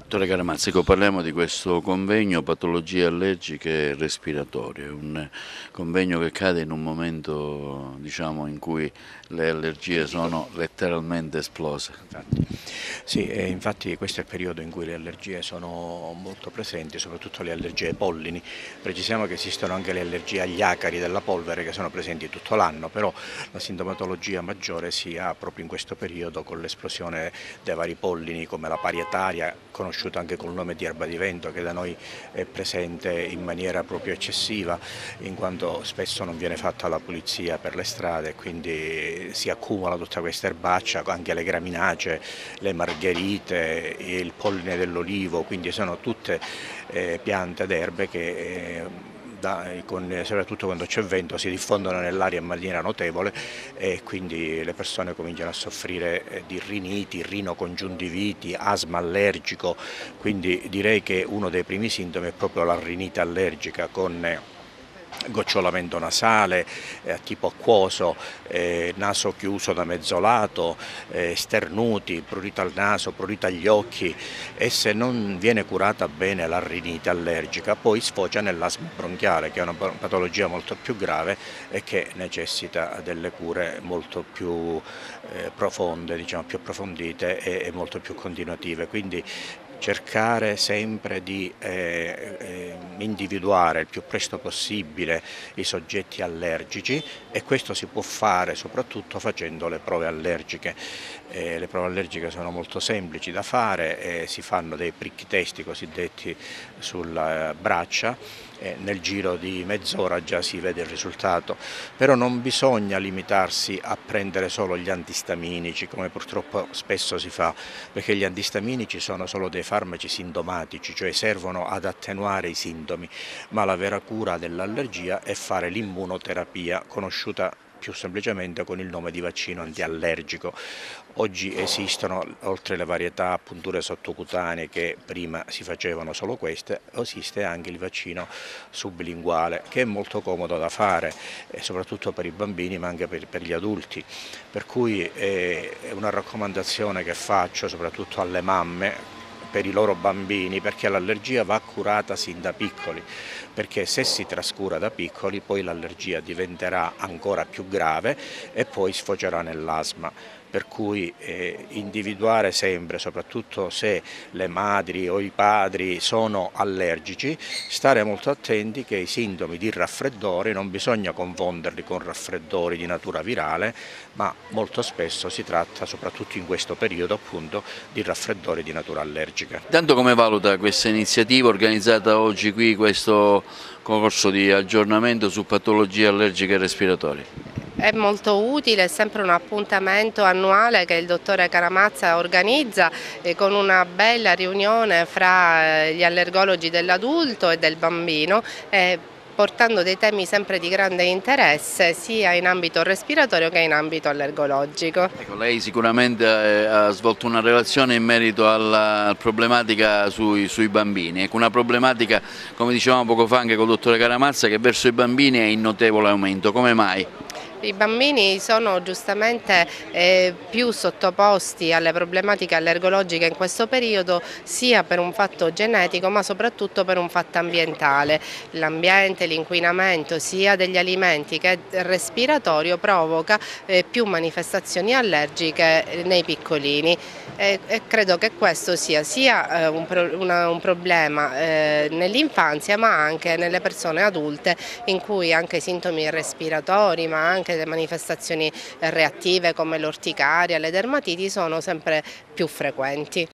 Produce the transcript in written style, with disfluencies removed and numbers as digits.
Dottore Caramazzico, parliamo di questo convegno patologie allergiche e respiratorie, un convegno che cade in un momento in cui le allergie sono letteralmente esplose. Infatti questo è il periodo in cui le allergie sono molto presenti, soprattutto le allergie ai pollini. Precisiamo che esistono anche le allergie agli acari della polvere che sono presenti tutto l'anno, però la sintomatologia maggiore si ha proprio in questo periodo con l'esplosione dei vari pollini come la parietaria, conosciuta anche col nome di erba di vento, che da noi è presente in maniera proprio eccessiva, in quanto spesso non viene fatta la pulizia per le strade, quindi si accumula tutta questa erbaccia, anche le graminacee, le margherite, il polline dell'olivo, quindi sono tutte piante ed erbe che soprattutto quando c'è vento si diffondono nell'aria in maniera notevole e quindi le persone cominciano a soffrire di riniti, rinocongiuntiviti, asma allergico, quindi direi che uno dei primi sintomi è proprio la rinite allergica con gocciolamento nasale, tipo acquoso, naso chiuso da mezzo lato, sternuti, prurito al naso, prurito agli occhi, e se non viene curata bene la rinite allergica poi sfocia nell'asma bronchiale, che è una patologia molto più grave e che necessita delle cure molto più profonde, diciamo più approfondite e molto più continuative. Quindi cercare sempre di individuare il più presto possibile i soggetti allergici, e questo si può fare soprattutto facendo le prove allergiche. Le prove allergiche sono molto semplici da fare, si fanno dei prick testi cosiddetti sulla braccia, nel giro di mezz'ora già si vede il risultato, però non bisogna limitarsi a prendere solo gli antistaminici come purtroppo spesso si fa, perché gli antistaminici sono solo dei farmaci sintomatici, cioè servono ad attenuare i sintomi, ma la vera cura dell'allergia è fare l'immunoterapia, conosciuta più semplicemente con il nome di vaccino antiallergico. Oggi esistono, oltre le varietà a punture sottocutanee che prima si facevano solo queste, esiste anche il vaccino sublinguale, che è molto comodo da fare, soprattutto per i bambini ma anche per gli adulti, per cui è una raccomandazione che faccio soprattutto alle mamme per i loro bambini, perché l'allergia va curata sin da piccoli, perché se si trascura da piccoli poi l'allergia diventerà ancora più grave e poi sfocerà nell'asma. Per cui individuare sempre, soprattutto se le madri o i padri sono allergici, stare molto attenti che i sintomi di raffreddore non bisogna confonderli con raffreddori di natura virale, ma molto spesso si tratta, soprattutto in questo periodo appunto, di raffreddori di natura allergica. Tanto come valuta questa iniziativa organizzata oggi qui, questo corso di aggiornamento su patologie allergiche e respiratorie? È molto utile, è sempre un appuntamento annuale che il dottore Caramazza organizza con una bella riunione fra gli allergologi dell'adulto e del bambino, portando dei temi sempre di grande interesse sia in ambito respiratorio che in ambito allergologico. Ecco, lei sicuramente ha svolto una relazione in merito alla problematica sui bambini, ecco, una problematica, come dicevamo poco fa anche col dottore Caramazza, che verso i bambini è in notevole aumento. Come mai? I bambini sono giustamente più sottoposti alle problematiche allergologiche in questo periodo, sia per un fatto genetico ma soprattutto per un fatto ambientale. L'ambiente, l'inquinamento sia degli alimenti che respiratorio provoca più manifestazioni allergiche nei piccolini, e credo che questo sia un problema nell'infanzia ma anche nelle persone adulte, in cui anche i sintomi respiratori ma anche le manifestazioni reattive come l'orticaria, le dermatiti sono sempre più frequenti.